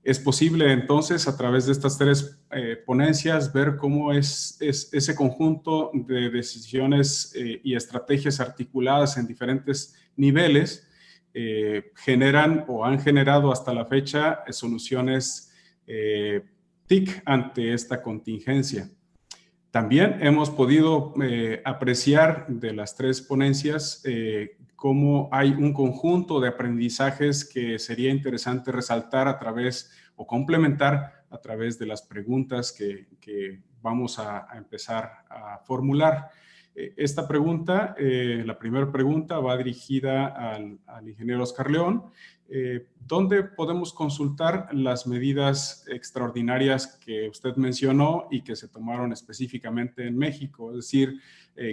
Es posible entonces a través de estas tres ponencias ver cómo es ese conjunto de decisiones y estrategias articuladas en diferentes niveles generan o han generado hasta la fecha soluciones TIC ante esta contingencia. También hemos podido apreciar de las tres ponencias cómo hay un conjunto de aprendizajes que sería interesante resaltar a través o complementar a través de las preguntas que vamos a empezar a formular. Esta pregunta, la primera pregunta va dirigida al ingeniero Oscar León. ¿Dónde podemos consultar las medidas extraordinarias que usted mencionó y que se tomaron específicamente en México? Es decir,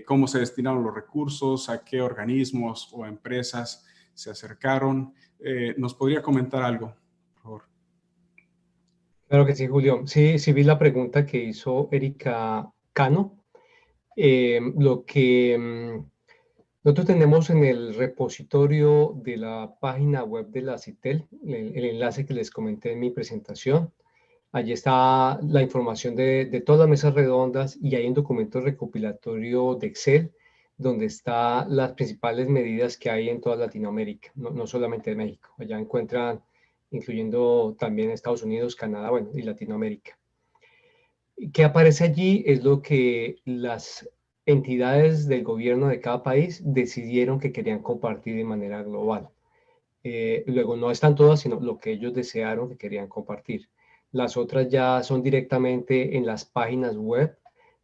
cómo se destinaron los recursos, a qué organismos o empresas se acercaron. ¿Nos podría comentar algo, por favor? Claro que sí, Julio. Sí, sí vi la pregunta que hizo Erika Cano. Lo que nosotros tenemos en el repositorio de la página web de la CITEL, el enlace que les comenté en mi presentación. Allí está la información de todas las mesas redondas y hay un documento recopilatorio de Excel donde están las principales medidas que hay en toda Latinoamérica, no solamente en México. Allá encuentran, incluyendo también Estados Unidos, Canadá, bueno, y Latinoamérica. ¿Qué aparece allí? Es lo que las entidades del gobierno de cada país decidieron que querían compartir de manera global. Luego no están todas, sino lo que ellos desearon que querían compartir. Las otras ya son directamente en las páginas web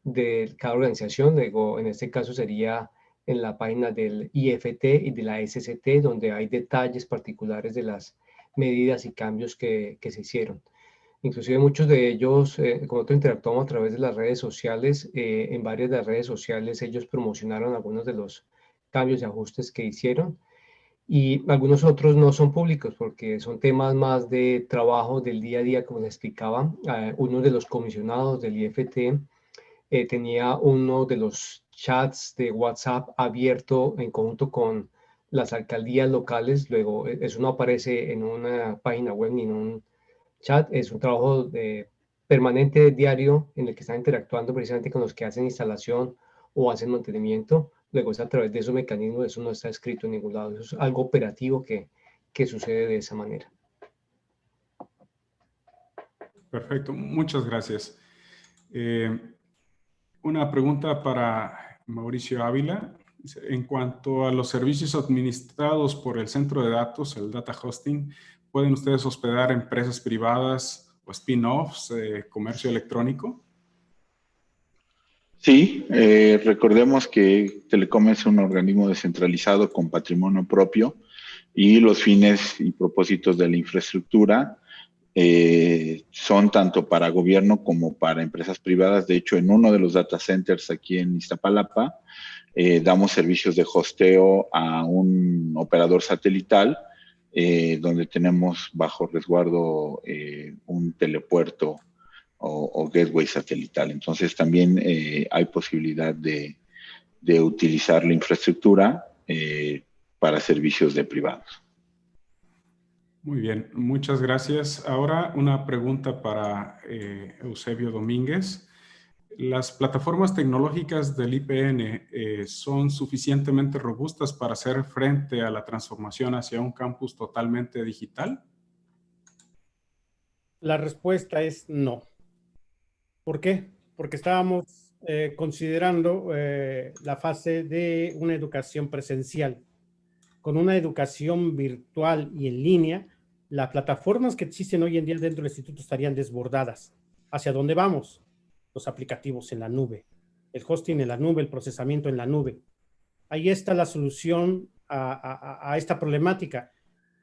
de cada organización. Luego, en este caso sería en la página del IFT y de la SCT, donde hay detalles particulares de las medidas y cambios que se hicieron. Inclusive muchos de ellos, con nosotros interactuamos a través de las redes sociales. En varias de las redes sociales ellos promocionaron algunos de los cambios y ajustes que hicieron. Y algunos otros no son públicos porque son temas más de trabajo del día a día, como les explicaba. Uno de los comisionados del IFT tenía uno de los chats de WhatsApp abierto en conjunto con las alcaldías locales. Luego, eso no aparece en una página web ni en un chat, es un trabajo permanente, diario, en el que están interactuando precisamente con los que hacen instalación o hacen mantenimiento. Luego es a través de esos mecanismos, eso no está escrito en ningún lado, eso es algo operativo que sucede de esa manera. Perfecto, muchas gracias. Una pregunta para Mauricio Ávila. En cuanto a los servicios administrados por el centro de datos, el data hosting, ¿pueden ustedes hospedar empresas privadas o spin-offs, comercio electrónico? Sí, recordemos que Telecom es un organismo descentralizado con patrimonio propio y los fines y propósitos de la infraestructura son tanto para gobierno como para empresas privadas. De hecho, en uno de los data centers aquí en Iztapalapa, damos servicios de hosteo a un operador satelital, donde tenemos bajo resguardo un telepuerto o gateway satelital. Entonces también hay posibilidad de utilizar la infraestructura para servicios de privados. Muy bien, muchas gracias. Ahora una pregunta para Eusebio Domínguez. ¿Las plataformas tecnológicas del IPN son suficientemente robustas para hacer frente a la transformación hacia un campus totalmente digital? La respuesta es no. ¿Por qué? Porque estábamos considerando la fase de una educación presencial. Con una educación virtual y en línea, las plataformas que existen hoy en día dentro del instituto estarían desbordadas. ¿Hacia dónde vamos? Los aplicativos en la nube, el hosting en la nube, el procesamiento en la nube. Ahí está la solución a esta problemática.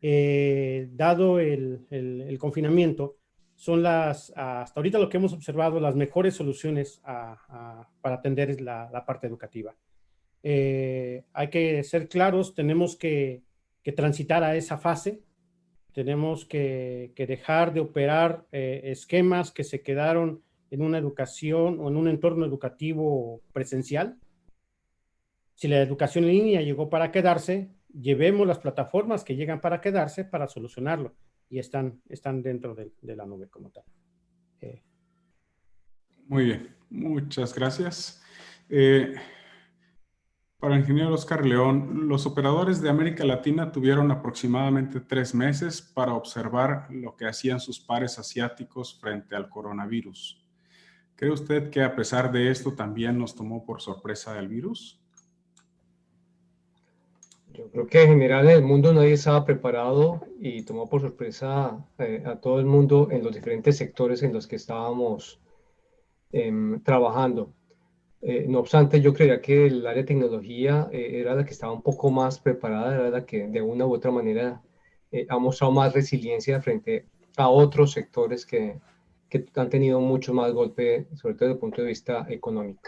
Dado el confinamiento, son hasta ahorita lo que hemos observado, las mejores soluciones para atender la parte educativa. Hay que ser claros, tenemos que transitar a esa fase, tenemos que dejar de operar esquemas que se quedaron en una educación o en un entorno educativo presencial. Si la educación en línea llegó para quedarse, llevemos las plataformas que llegan para quedarse para solucionarlo. y están dentro de la nube como tal. Muy bien, muchas gracias. Para el ingeniero Oscar León, los operadores de América Latina tuvieron aproximadamente 3 meses para observar lo que hacían sus pares asiáticos frente al coronavirus. ¿Cree usted que a pesar de esto también nos tomó por sorpresa el virus? Yo creo que en general en el mundo nadie estaba preparado y tomó por sorpresa a todo el mundo en los diferentes sectores en los que estábamos trabajando. No obstante, yo creía que el área de tecnología era la que estaba un poco más preparada, era la que de una u otra manera ha mostrado más resiliencia frente a otros sectores que han tenido mucho más golpe, sobre todo desde el punto de vista económico.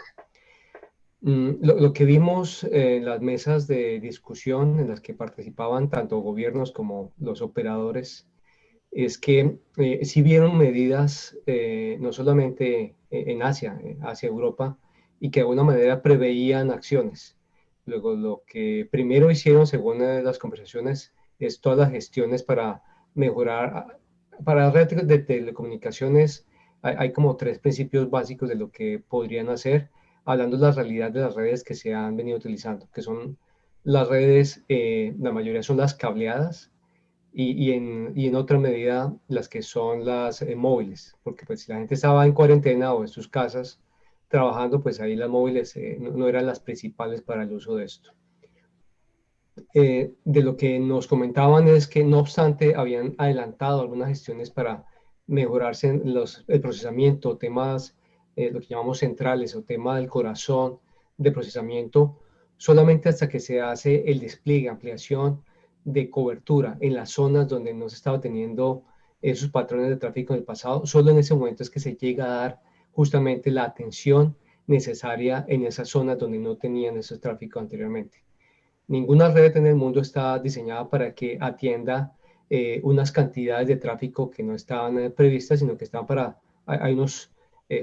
Lo que vimos en las mesas de discusión en las que participaban tanto gobiernos como los operadores es que sí vieron medidas no solamente en Asia, hacia Europa, y que de alguna manera preveían acciones. Luego, lo que primero hicieron, según las conversaciones, es todas las gestiones para mejorar. Para redes de telecomunicaciones hay como 3 principios básicos de lo que podrían hacer, hablando de la realidad de las redes que se han venido utilizando, que son las redes, la mayoría son las cableadas, y en otra medida las que son las móviles, porque pues si la gente estaba en cuarentena o en sus casas trabajando, pues ahí las móviles no eran las principales para el uso de esto. De lo que nos comentaban es que no obstante habían adelantado algunas gestiones para mejorarse el procesamiento, temas, lo que llamamos centrales o tema del corazón de procesamiento, solamente hasta que se hace el despliegue, ampliación de cobertura en las zonas donde no se estaba teniendo esos patrones de tráfico en el pasado. Solo en ese momento es que se llega a dar justamente la atención necesaria en esas zonas donde no tenían ese tráfico anteriormente. Ninguna red en el mundo está diseñada para que atienda unas cantidades de tráfico que no estaban previstas, sino que están para, hay unos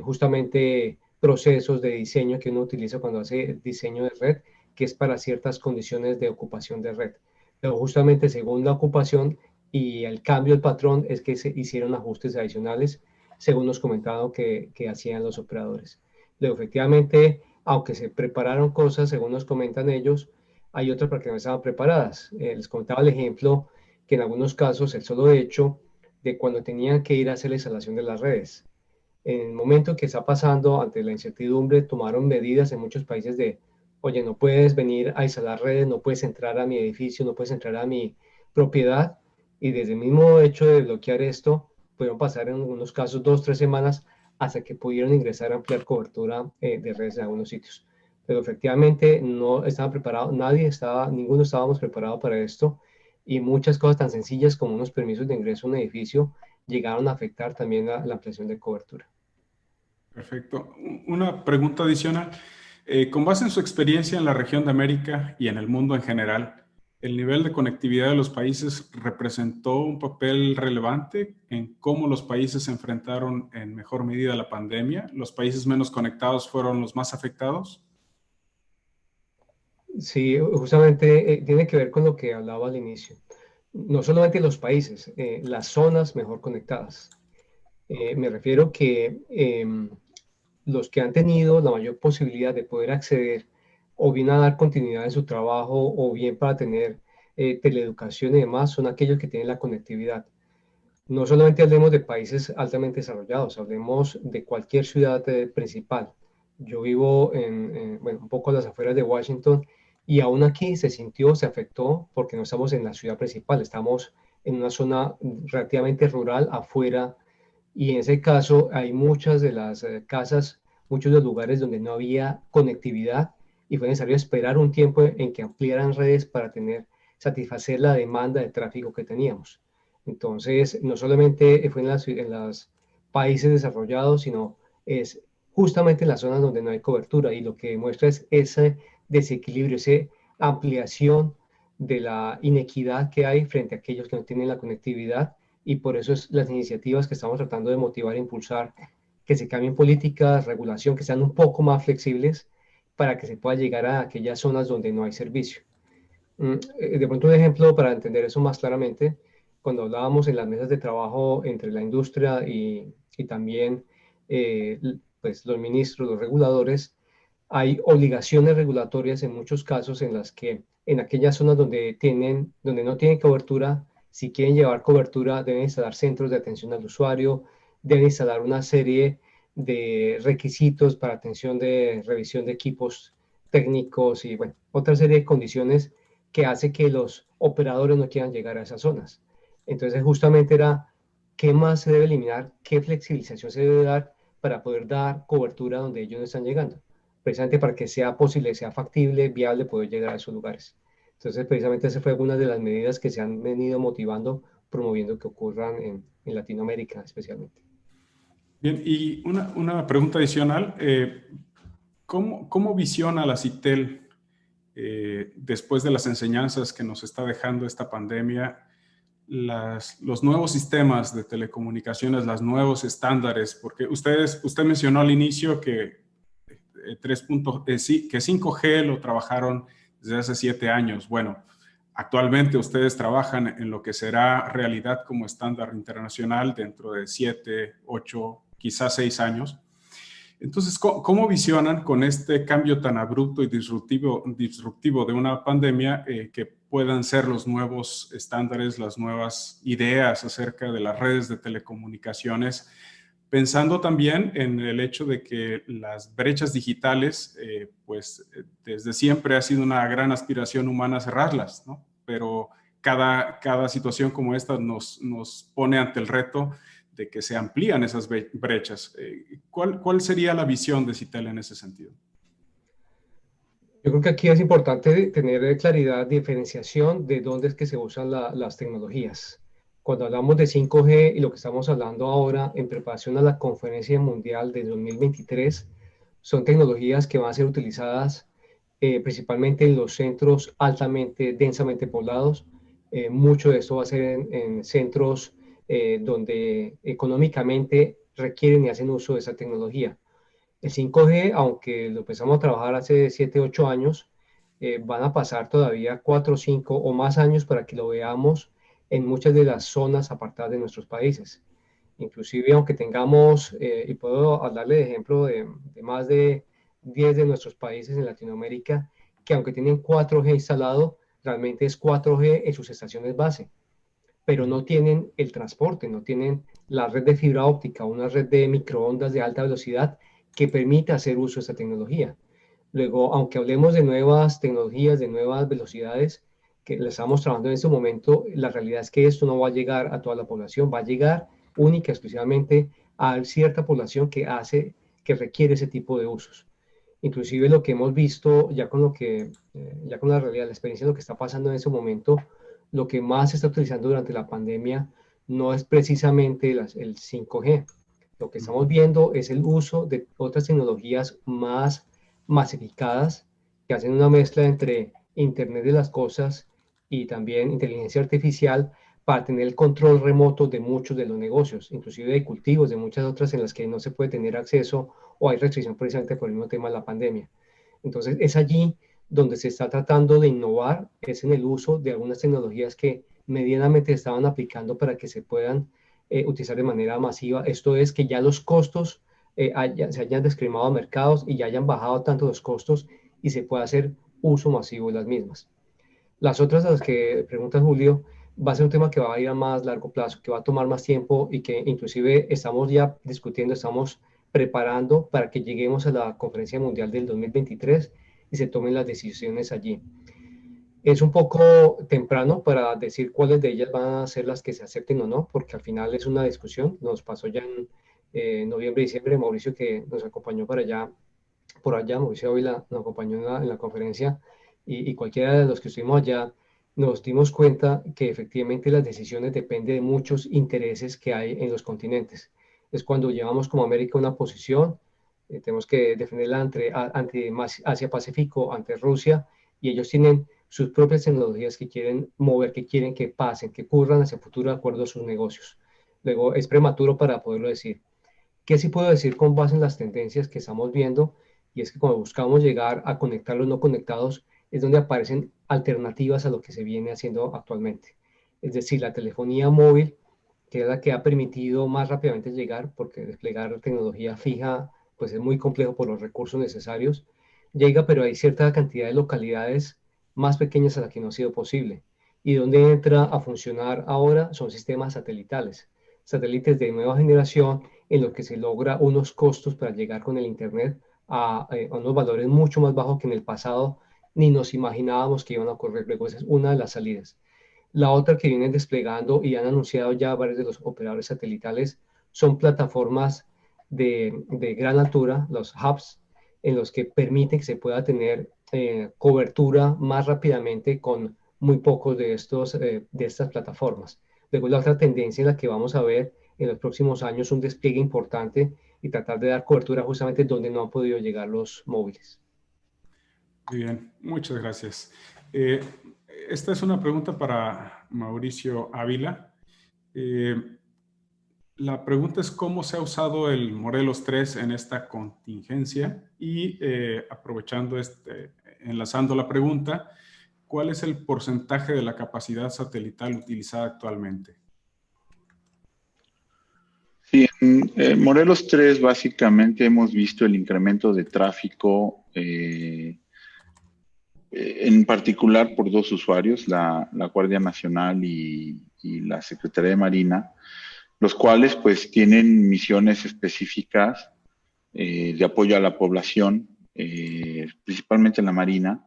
justamente procesos de diseño que uno utiliza cuando hace diseño de red, que es para ciertas condiciones de ocupación de red. Pero justamente según la ocupación y el cambio del patrón es que se hicieron ajustes adicionales, según nos comentaron que hacían los operadores. Luego, efectivamente, aunque se prepararon cosas, según nos comentan ellos, hay otras para que no estaban preparadas. Les contaba el ejemplo que en algunos casos el solo hecho de cuando tenían que ir a hacer la instalación de las redes. En el momento que está pasando, ante la incertidumbre, tomaron medidas en muchos países de, oye, no puedes venir a instalar redes, no puedes entrar a mi edificio, no puedes entrar a mi propiedad. Y desde el mismo hecho de bloquear esto, pudieron pasar en algunos casos 2 o 3 semanas hasta que pudieron ingresar a ampliar cobertura de redes en algunos sitios. Pero efectivamente no estaban preparados, ninguno estábamos preparados para esto, y muchas cosas tan sencillas como unos permisos de ingreso a un edificio llegaron a afectar también la ampliación de cobertura. Perfecto. Una pregunta adicional. Con base en su experiencia en la región de América y en el mundo en general, ¿el nivel de conectividad de los países representó un papel relevante en cómo los países se enfrentaron en mejor medida a la pandemia? ¿Los países menos conectados fueron los más afectados? Sí, justamente tiene que ver con lo que hablaba al inicio. No solamente los países, las zonas mejor conectadas. Me refiero que los que han tenido la mayor posibilidad de poder acceder o bien a dar continuidad en su trabajo o bien para tener teleeducación y demás, son aquellos que tienen la conectividad. No solamente hablemos de países altamente desarrollados, hablemos de cualquier ciudad principal. Yo vivo bueno, un poco a las afueras de Washington, y aún aquí se afectó porque no estamos en la ciudad principal, estamos en una zona relativamente rural afuera, y en ese caso hay muchas de las casas, muchos de los lugares donde no había conectividad y fue necesario esperar un tiempo en que ampliaran redes para satisfacer la demanda de tráfico que teníamos. Entonces, no solamente fue en los países desarrollados, sino es justamente en las zonas donde no hay cobertura, y lo que demuestra es ese desequilibrio, esa ampliación de la inequidad que hay frente a aquellos que no tienen la conectividad, y por eso es las iniciativas que estamos tratando de motivar e impulsar, que se cambien políticas, regulación, que sean un poco más flexibles para que se pueda llegar a aquellas zonas donde no hay servicio. De pronto un ejemplo para entender eso más claramente, cuando hablábamos en las mesas de trabajo entre la industria y también pues los ministros, los reguladores, hay obligaciones regulatorias en muchos casos en las que en aquellas zonas donde no tienen cobertura, si quieren llevar cobertura, deben instalar centros de atención al usuario, deben instalar una serie de requisitos para atención de revisión de equipos técnicos y bueno, otra serie de condiciones que hace que los operadores no quieran llegar a esas zonas. Entonces, justamente era qué más se debe eliminar, qué flexibilización se debe dar para poder dar cobertura donde ellos no están llegando, precisamente para que sea posible, sea factible, viable poder llegar a esos lugares. Entonces, precisamente esa fue una de las medidas que se han venido motivando, promoviendo que ocurran en Latinoamérica especialmente. Bien, y una pregunta adicional. ¿Cómo visiona la CITEL después de las enseñanzas que nos está dejando esta pandemia, los nuevos sistemas de telecomunicaciones, los nuevos estándares? Porque usted mencionó al inicio que 5G lo trabajaron desde hace 7 años. Bueno, actualmente ustedes trabajan en lo que será realidad como estándar internacional dentro de 7, 8, quizás 6 años. Entonces, ¿cómo visionan con este cambio tan abrupto y disruptivo de una pandemia que puedan ser los nuevos estándares, las nuevas ideas acerca de las redes de telecomunicaciones? Pensando también en el hecho de que las brechas digitales, desde siempre ha sido una gran aspiración humana cerrarlas, ¿no? Pero cada situación como esta nos pone ante el reto de que se amplían esas brechas. ¿Cuál sería la visión de CITEL en ese sentido? Yo creo que aquí es importante tener claridad, diferenciación de dónde es que se usan las tecnologías. Cuando hablamos de 5G y lo que estamos hablando ahora en preparación a la conferencia mundial de 2023, son tecnologías que van a ser utilizadas principalmente en los centros altamente, densamente poblados. Mucho de esto va a ser en centros donde económicamente requieren y hacen uso de esa tecnología. El 5G, aunque lo empezamos a trabajar hace 7, 8 años, van a pasar todavía 4, 5 o más años para que lo veamos en muchas de las zonas apartadas de nuestros países. Inclusive, aunque tengamos, y puedo hablarle de ejemplo de más de 10 de nuestros países en Latinoamérica, que aunque tienen 4G instalado, realmente es 4G en sus estaciones base, pero no tienen el transporte, no tienen la red de fibra óptica, una red de microondas de alta velocidad que permita hacer uso de esta tecnología. Luego, aunque hablemos de nuevas tecnologías, de nuevas velocidades que le estamos trabajando en este momento, la realidad es que esto no va a llegar a toda la población, va a llegar única, exclusivamente a cierta población que requiere ese tipo de usos. Inclusive lo que hemos visto ya con ya con la realidad, la experiencia de lo que está pasando en ese momento, lo que más se está utilizando durante la pandemia no es precisamente el 5G. Lo que estamos viendo es el uso de otras tecnologías más masificadas que hacen una mezcla entre Internet de las cosas y también inteligencia artificial para tener el control remoto de muchos de los negocios, inclusive de cultivos, de muchas otras en las que no se puede tener acceso o hay restricción precisamente por el mismo tema de la pandemia. Entonces es allí donde se está tratando de innovar, es en el uso de algunas tecnologías que medianamente estaban aplicando para que se puedan utilizar de manera masiva. Esto es que ya los costos se hayan descremado a mercados y ya hayan bajado tanto los costos y se pueda hacer uso masivo de las mismas. Las otras a las que pregunta Julio, va a ser un tema que va a ir a más largo plazo, que va a tomar más tiempo y que inclusive estamos ya discutiendo, estamos preparando para que lleguemos a la conferencia mundial del 2023 y se tomen las decisiones allí. Es un poco temprano para decir cuáles de ellas van a ser las que se acepten o no, porque al final es una discusión. Nos pasó ya en noviembre, diciembre, Mauricio que nos acompañó por allá, Mauricio Ávila nos acompañó en la conferencia y cualquiera de los que estuvimos allá nos dimos cuenta que efectivamente las decisiones dependen de muchos intereses que hay en los continentes. Es cuando llevamos como América una posición, tenemos que defenderla ante Asia-Pacífico, ante Rusia, y ellos tienen sus propias tecnologías que quieren mover, que quieren que pasen, que ocurran hacia el futuro de acuerdo a sus negocios. Luego, es prematuro para poderlo decir. ¿Qué sí puedo decir con base en las tendencias que estamos viendo? Y es que cuando buscamos llegar a conectar los no conectados, es donde aparecen alternativas a lo que se viene haciendo actualmente. es decir, la telefonía móvil, que es la que ha permitido más rápidamente llegar, porque desplegar tecnología fija pues es muy complejo por los recursos necesarios, llega, pero hay cierta cantidad de localidades más pequeñas a las que no ha sido posible. Y donde entra a funcionar ahora son sistemas satelitales, satélites de nueva generación en los que se logra unos costos para llegar con el Internet a unos valores mucho más bajos que en el pasado ni nos imaginábamos que iban a ocurrir. Luego esa es una de las salidas. La otra que vienen desplegando y han anunciado ya varios de los operadores satelitales son plataformas de gran altura, los hubs, en los que permiten que se pueda tener cobertura más rápidamente con muy pocos de estas plataformas. Luego la otra tendencia en la que vamos a ver en los próximos años un despliegue importante y tratar de dar cobertura justamente donde no han podido llegar los móviles. Muy bien, muchas gracias. Esta es una pregunta para Mauricio Ávila. La pregunta es cómo se ha usado el Morelos 3 en esta contingencia y aprovechando enlazando la pregunta, ¿cuál es el porcentaje de la capacidad satelital utilizada actualmente? Sí, en Morelos 3 básicamente hemos visto el incremento de tráfico en particular por dos usuarios, la Guardia Nacional y la Secretaría de Marina, los cuales pues tienen misiones específicas de apoyo a la población, principalmente en la Marina,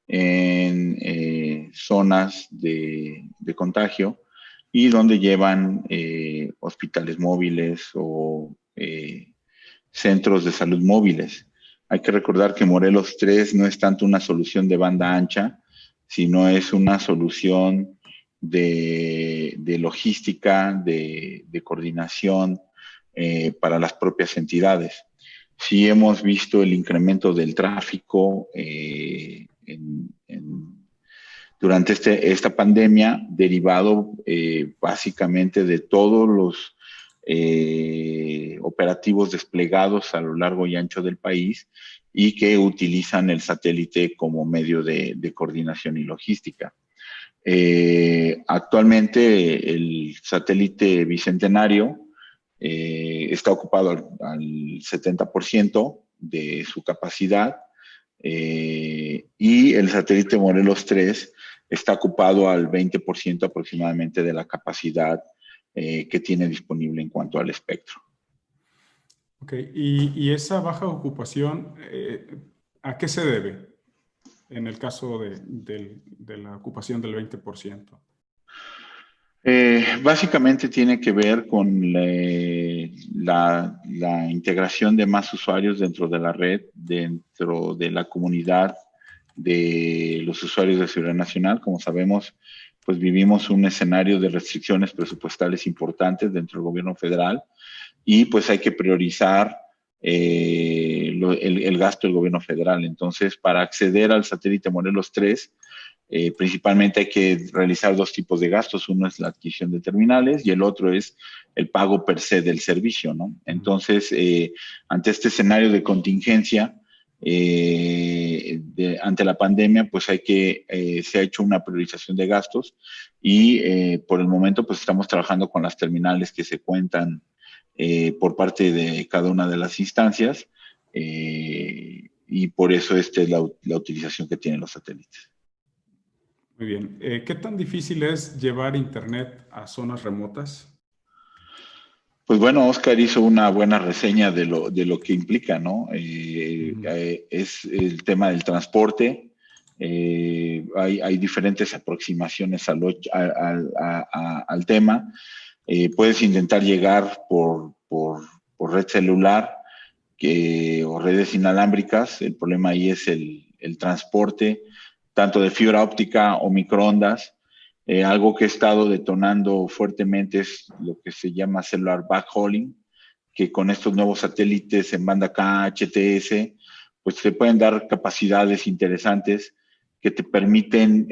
en zonas de contagio y donde llevan hospitales móviles o centros de salud móviles. Hay que recordar que Morelos 3 no es tanto una solución de banda ancha, sino es una solución de logística, de coordinación para las propias entidades. Sí hemos visto el incremento del tráfico durante esta pandemia, derivado básicamente de todos los operativos desplegados a lo largo y ancho del país y que utilizan el satélite como medio de coordinación y logística. Actualmente el satélite bicentenario está ocupado al 70% de su capacidad y el satélite Morelos 3 está ocupado al 20% aproximadamente de la capacidad que tiene disponible en cuanto al espectro. Ok, y esa baja ocupación, ¿a qué se debe en el caso de la ocupación del 20%? Básicamente tiene que ver con la integración de más usuarios dentro de la red, dentro de la comunidad de los usuarios de seguridad nacional. Como sabemos, pues vivimos un escenario de restricciones presupuestales importantes dentro del gobierno federal y pues hay que priorizar el gasto del gobierno federal. Entonces, para acceder al satélite Morelos 3, principalmente hay que realizar dos tipos de gastos. Uno es la adquisición de terminales y el otro es el pago per se del servicio, ¿no? Entonces, ante este escenario de contingencia, ante la pandemia, pues se ha hecho una priorización de gastos y por el momento pues estamos trabajando con las terminales que se cuentan por parte de cada una de las instancias y por eso esta es la utilización que tienen los satélites. Muy bien. ¿Qué tan difícil es llevar internet a zonas remotas? Pues bueno, Oscar hizo una buena reseña de lo que implica, ¿no? Es el tema del transporte. Hay diferentes aproximaciones al tema. Puedes intentar llegar por red celular o redes inalámbricas. El problema ahí es el transporte, tanto de fibra óptica o microondas. Algo que he estado detonando fuertemente es lo que se llama cellular backhauling, que con estos nuevos satélites en banda K, HTS, pues te pueden dar capacidades interesantes que te permiten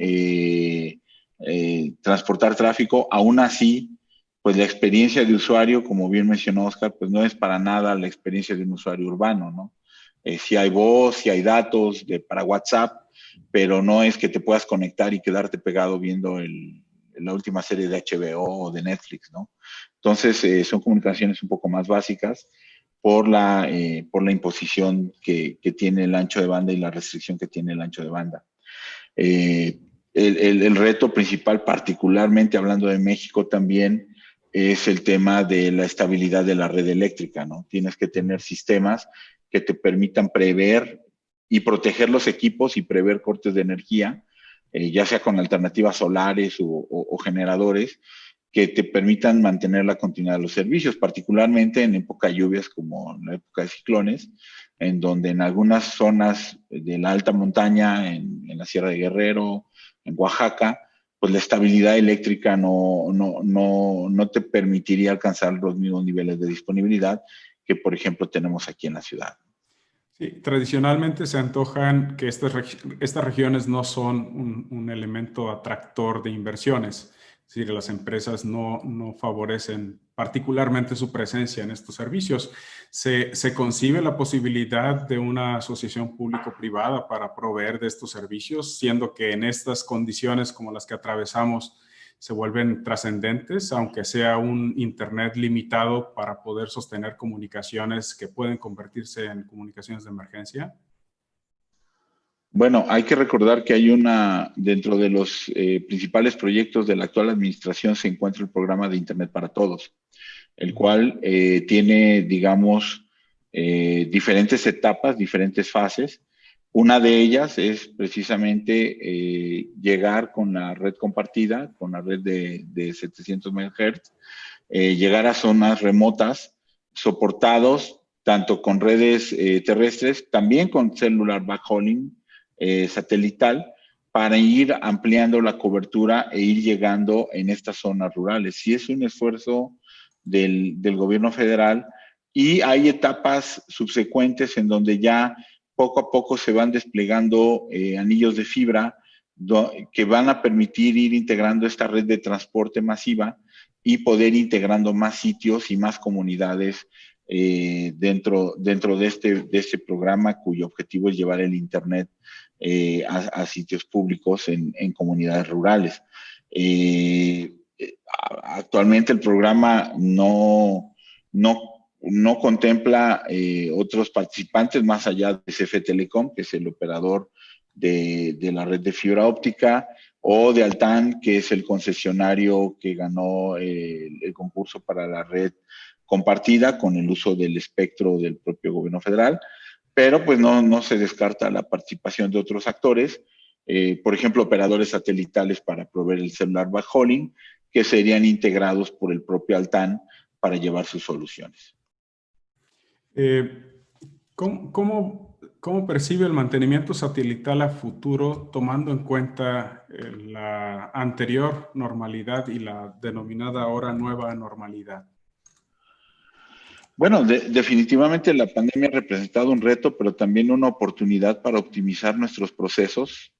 transportar tráfico. Aún así, pues la experiencia de usuario, como bien mencionó Oscar, pues no es para nada la experiencia de un usuario urbano, ¿no? Sí hay voz, sí hay datos para WhatsApp, pero no es que te puedas conectar y quedarte pegado viendo el la última serie de HBO o de Netflix, ¿no? Entonces, son comunicaciones un poco más básicas por la imposición que tiene el ancho de banda y la restricción que tiene el ancho de banda. El reto principal, particularmente hablando de México también, es el tema de la estabilidad de la red eléctrica, ¿no? Tienes que tener sistemas que te permitan prever y proteger los equipos y prever cortes de energía, ya sea con alternativas solares o generadores, que te permitan mantener la continuidad de los servicios, particularmente en época de lluvias como en la época de ciclones, en donde en algunas zonas de la alta montaña, en la Sierra de Guerrero, en Oaxaca, pues la estabilidad eléctrica no te permitiría alcanzar los mismos niveles de disponibilidad que, por ejemplo, tenemos aquí en la ciudad. Sí, tradicionalmente se antojan que estas regiones no son un elemento atractor de inversiones. Es decir, las empresas no favorecen particularmente su presencia en estos servicios. ¿Se concibe la posibilidad de una asociación público-privada para proveer de estos servicios, siendo que en estas condiciones como las que atravesamos se vuelven trascendentes, aunque sea un Internet limitado para poder sostener comunicaciones que pueden convertirse en comunicaciones de emergencia? Bueno, hay que recordar que hay dentro de los principales proyectos de la actual administración se encuentra el programa de Internet para Todos, el cual tiene, digamos, diferentes etapas, diferentes fases. Una de ellas es precisamente llegar con la red compartida, con la red de 700 MHz, llegar a zonas remotas, soportados tanto con redes terrestres, también con celular backhauling satelital, para ir ampliando la cobertura e ir llegando en estas zonas rurales. Sí es un esfuerzo del gobierno federal y hay etapas subsecuentes en donde ya poco a poco se van desplegando anillos de fibra que van a permitir ir integrando esta red de transporte masiva y poder integrando más sitios y más comunidades dentro de este programa, cuyo objetivo es llevar el Internet a sitios públicos en comunidades rurales. Actualmente el programa no contempla otros participantes más allá de CFE Telecom, que es el operador de la red de fibra óptica, o de Altán, que es el concesionario que ganó el concurso para la red compartida con el uso del espectro del propio gobierno federal, pero pues no se descarta la participación de otros actores, por ejemplo, operadores satelitales para proveer el celular backhauling, que serían integrados por el propio Altán para llevar sus soluciones. ¿Cómo percibe el mantenimiento satelital a futuro, tomando en cuenta la anterior normalidad y la denominada ahora nueva normalidad? Bueno, definitivamente la pandemia ha representado un reto, pero también una oportunidad para optimizar nuestros procesos,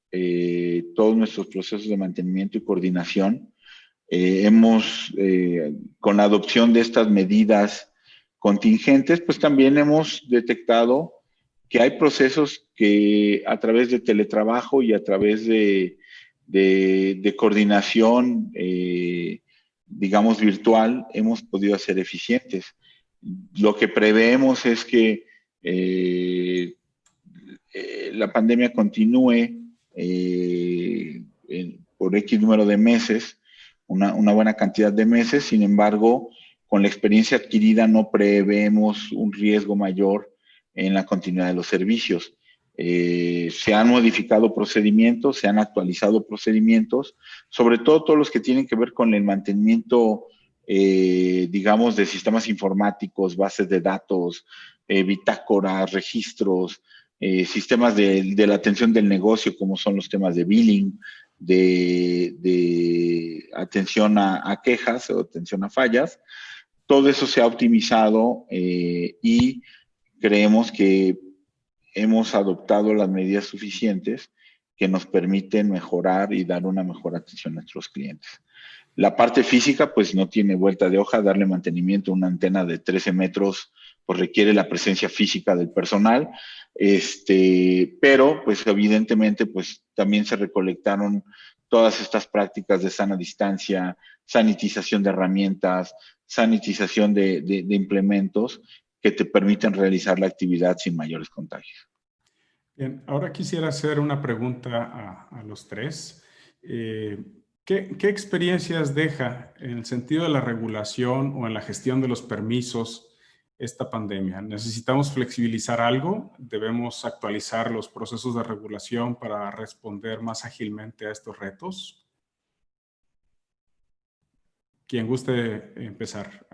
todos nuestros procesos de mantenimiento y coordinación. Con la adopción de estas medidas contingentes, pues también hemos detectado que hay procesos que a través de teletrabajo y a través de coordinación, digamos, virtual, hemos podido hacer eficientes. Lo que preveemos es que la pandemia continúe por X número de meses, una buena cantidad de meses. Sin embargo, con la experiencia adquirida no prevemos un riesgo mayor en la continuidad de los servicios. Se han modificado procedimientos, se han actualizado procedimientos, sobre todo todos los que tienen que ver con el mantenimiento, digamos, de sistemas informáticos, bases de datos, bitácoras, registros, sistemas de la atención del negocio, como son los temas de billing, de atención a quejas o atención a fallas. Todo eso se ha optimizado y creemos que hemos adoptado las medidas suficientes que nos permiten mejorar y dar una mejor atención a nuestros clientes. La parte física, pues no tiene vuelta de hoja. Darle mantenimiento a una antena de 13 metros, pues requiere la presencia física del personal. Pero, pues evidentemente, pues también se recolectaron todas estas prácticas de sana distancia, sanitización de herramientas, sanitización de implementos que te permiten realizar la actividad sin mayores contagios. Bien, ahora quisiera hacer una pregunta a los tres. ¿Qué experiencias deja en el sentido de la regulación o en la gestión de los permisos esta pandemia? ¿Necesitamos flexibilizar algo? ¿Debemos actualizar los procesos de regulación para responder más ágilmente a estos retos? Quien guste empezar.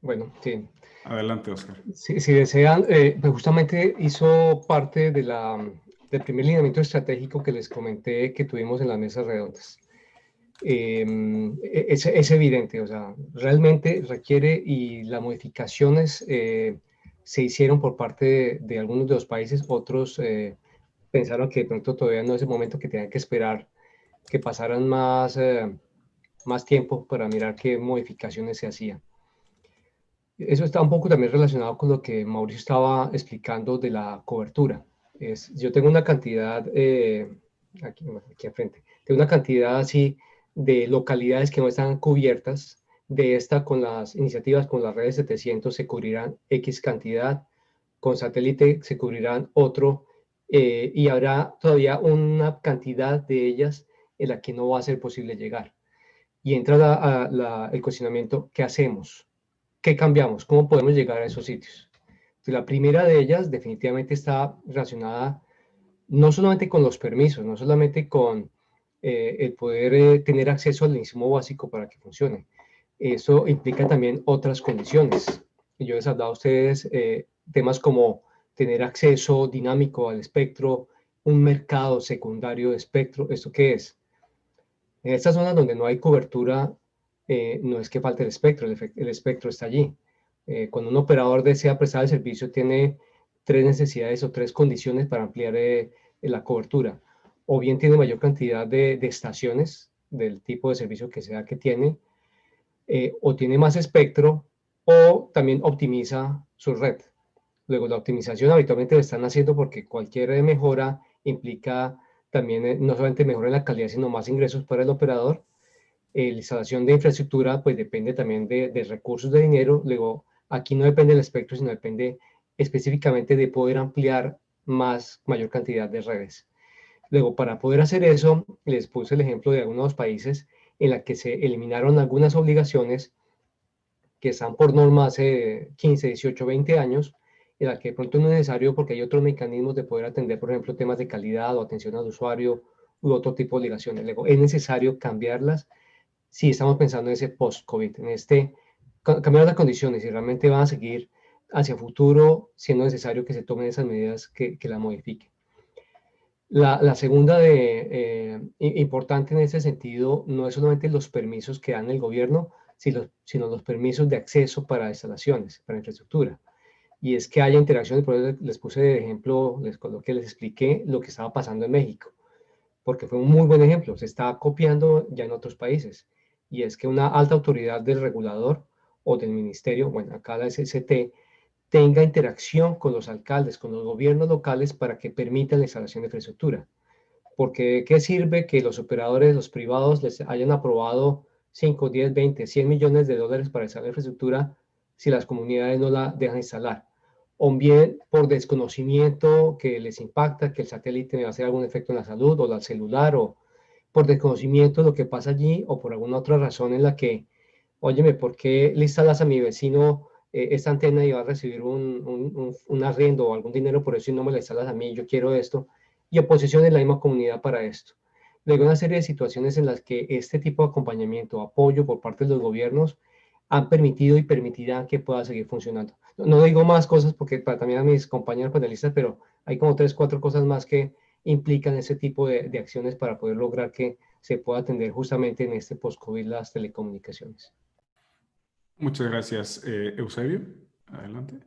Bueno, sí. Adelante, Oscar. Si desean, pues justamente hizo parte de del primer lineamiento estratégico que les comenté que tuvimos en las mesas redondas. Es evidente, o sea, realmente requiere, y las modificaciones se hicieron por parte de algunos de los países, otros pensaron que de pronto todavía no es el momento, que tenían que esperar que pasaran más tiempo para mirar qué modificaciones se hacían. Eso está un poco también relacionado con lo que Mauricio estaba explicando de la cobertura. Yo tengo una cantidad, aquí enfrente, tengo una cantidad así de localidades que no están cubiertas. De esta, con las iniciativas, con las redes 700 se cubrirán X cantidad, con satélite se cubrirán otro, y habrá todavía una cantidad de ellas en la que no va a ser posible llegar. Y entra el cuestionamiento: ¿qué hacemos? ¿Qué cambiamos? ¿Cómo podemos llegar a esos sitios? Entonces, la primera de ellas definitivamente está relacionada no solamente con los permisos, no solamente con el poder tener acceso al insumo básico para que funcione. Eso implica también otras condiciones. Yo les he hablado a ustedes temas como tener acceso dinámico al espectro, un mercado secundario de espectro. ¿Esto qué es? En estas zonas donde no hay cobertura, no es que falte el espectro, el espectro está allí. Cuando un operador desea prestar el servicio, tiene tres necesidades o tres condiciones para ampliar la cobertura. O bien tiene mayor cantidad de estaciones del tipo de servicio que sea que tiene, o tiene más espectro, o también optimiza su red. Luego, la optimización habitualmente lo están haciendo porque cualquier mejora implica también no solamente mejora en la calidad, sino más ingresos para el operador. La instalación de infraestructura pues depende también de recursos de dinero. Luego, aquí no depende del espectro, sino depende específicamente de poder ampliar mayor cantidad de redes. Luego, para poder hacer eso, les puse el ejemplo de algunos países en la que se eliminaron algunas obligaciones que están por norma hace 15, 18, 20 años, en la que de pronto no es necesario porque hay otros mecanismos de poder atender, por ejemplo, temas de calidad o atención al usuario u otro tipo de obligaciones. Luego, es necesario cambiarlas si estamos pensando en ese post-COVID, cambiar las condiciones y realmente van a seguir hacia futuro, siendo necesario que se tomen esas medidas que la modifiquen. La segunda importante en ese sentido no es solamente los permisos que dan el gobierno, sino los permisos de acceso para instalaciones, para infraestructura. Y es que haya interacciones. Por eso les puse de ejemplo, les expliqué lo que estaba pasando en México, porque fue un muy buen ejemplo. Se está copiando ya en otros países. Y es que una alta autoridad del regulador o del ministerio, bueno, acá la SST, tenga interacción con los alcaldes, con los gobiernos locales para que permitan la instalación de infraestructura. Porque ¿qué sirve que los operadores, los privados, les hayan aprobado 5, 10, 20, 100 millones de dólares para instalar infraestructura si las comunidades no la dejan instalar? O bien por desconocimiento que les impacta, que el satélite va a hacer algún efecto en la salud o la celular, o por desconocimiento de lo que pasa allí, o por alguna otra razón en la que, óyeme, ¿por qué le instalas a mi vecino esta antena y va a recibir un arriendo o algún dinero por eso y no me la instalas a mí? Yo quiero esto. Y oposición en la misma comunidad para esto. Luego, una serie de situaciones en las que este tipo de acompañamiento, apoyo por parte de los gobiernos han permitido y permitirán que pueda seguir funcionando. No digo más cosas porque también a mis compañeros panelistas, pero hay como 3, 4 cosas más que implican ese tipo de acciones para poder lograr que se pueda atender justamente en este post-COVID las telecomunicaciones. Muchas gracias, Eusebio. Adelante.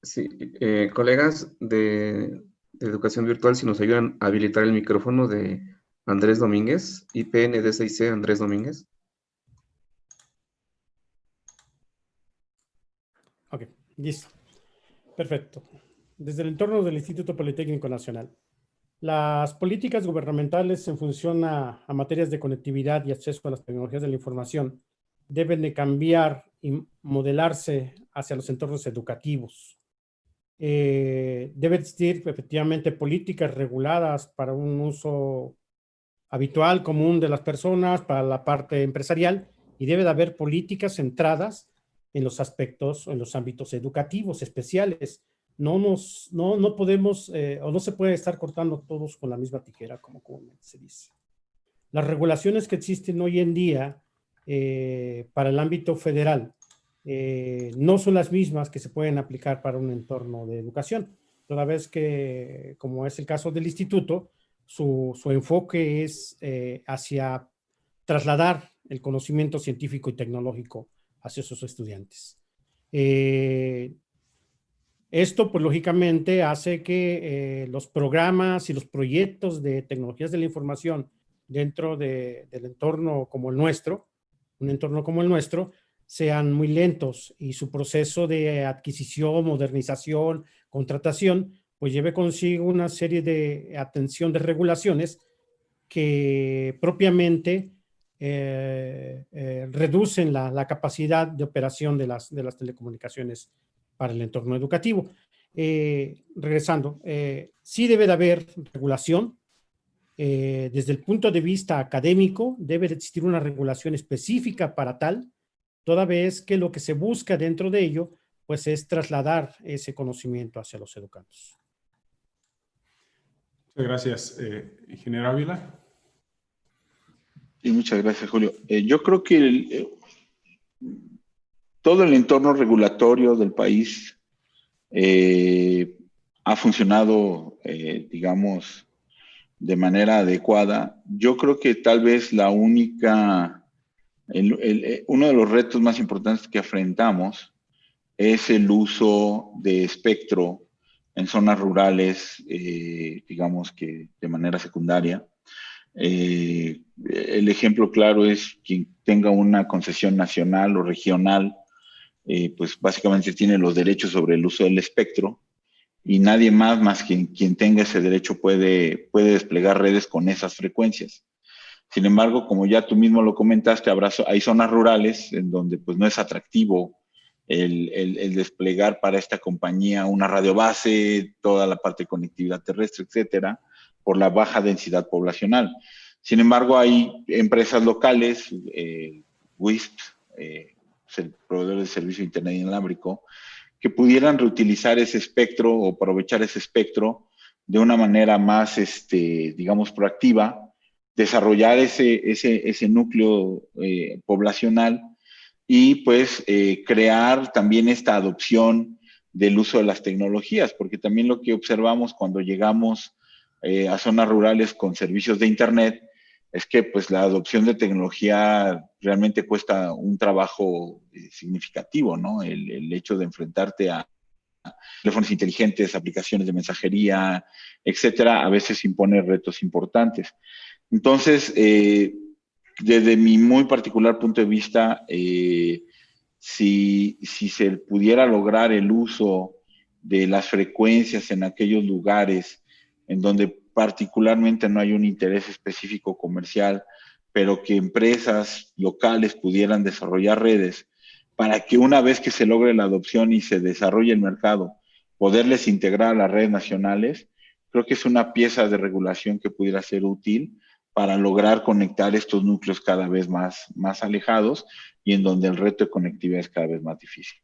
Sí, colegas de educación virtual, si nos ayudan a habilitar el micrófono de Andrés Domínguez, IPN D6C Andrés Domínguez. Listo. Perfecto. Desde el entorno del Instituto Politécnico Nacional. Las políticas gubernamentales en función a materias de conectividad y acceso a las tecnologías de la información deben de cambiar y modelarse hacia los entornos educativos. Debe existir efectivamente políticas reguladas para un uso habitual, común de las personas, para la parte empresarial, y debe de haber políticas centradas en los aspectos, en los ámbitos educativos especiales. No podemos o no se puede estar cortando todos con la misma tijera, como comúnmente se dice. Las regulaciones que existen hoy en día para el ámbito federal no son las mismas que se pueden aplicar para un entorno de educación, toda vez que, como es el caso del instituto, su enfoque es hacia trasladar el conocimiento científico y tecnológico hacia sus estudiantes. Esto, pues, lógicamente hace que los programas y los proyectos de tecnologías de la información dentro del entorno como el nuestro, un entorno como el nuestro, sean muy lentos y su proceso de adquisición, modernización, contratación, pues lleve consigo una serie de atención de regulaciones que propiamente reducen la capacidad de operación de las telecomunicaciones para el entorno educativo. Regresando, sí debe de haber regulación. Desde el punto de vista académico, debe de existir una regulación específica para tal, toda vez que lo que se busca dentro de ello, pues es trasladar ese conocimiento hacia los educandos. Muchas gracias, ingeniero Ávila. Sí, muchas gracias, Julio. Yo creo que todo el entorno regulatorio del país ha funcionado, digamos, de manera adecuada. Yo creo que tal vez uno de los retos más importantes que afrontamos es el uso de espectro en zonas rurales, digamos que de manera secundaria. El ejemplo claro es quien tenga una concesión nacional o regional, pues básicamente tiene los derechos sobre el uso del espectro y nadie más que quien tenga ese derecho puede desplegar redes con esas frecuencias. Sin embargo, como ya tú mismo lo comentaste, hay zonas rurales en donde pues no es atractivo el desplegar para esta compañía una radio base, toda la parte de conectividad terrestre, etcétera, por la baja densidad poblacional. Sin embargo, hay empresas locales, WISP, proveedores de servicio de Internet inalámbrico, que pudieran reutilizar ese espectro o aprovechar ese espectro de una manera más, digamos, proactiva, desarrollar ese núcleo poblacional y pues crear también esta adopción del uso de las tecnologías, porque también lo que observamos cuando llegamos a zonas rurales con servicios de Internet es que pues la adopción de tecnología realmente cuesta un trabajo significativo, ¿no? El hecho de enfrentarte a teléfonos inteligentes, aplicaciones de mensajería, etcétera, a veces impone retos importantes. Entonces, desde mi muy particular punto de vista, si se pudiera lograr el uso de las frecuencias en aquellos lugares en donde particularmente no hay un interés específico comercial, pero que empresas locales pudieran desarrollar redes para que una vez que se logre la adopción y se desarrolle el mercado, poderles integrar a las redes nacionales, creo que es una pieza de regulación que pudiera ser útil para lograr conectar estos núcleos cada vez más alejados y en donde el reto de conectividad es cada vez más difícil.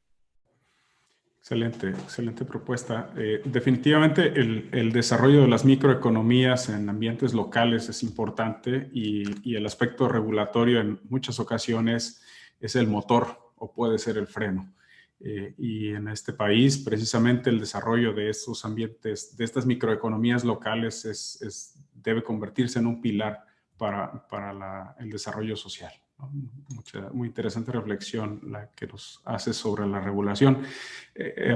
Excelente propuesta. Definitivamente el desarrollo de las microeconomías en ambientes locales es importante y el aspecto regulatorio en muchas ocasiones es el motor o puede ser el freno. Y en este país, precisamente el desarrollo de estos ambientes, de estas microeconomías locales debe convertirse en un pilar para el desarrollo social. Muy interesante reflexión la que nos hace sobre la regulación.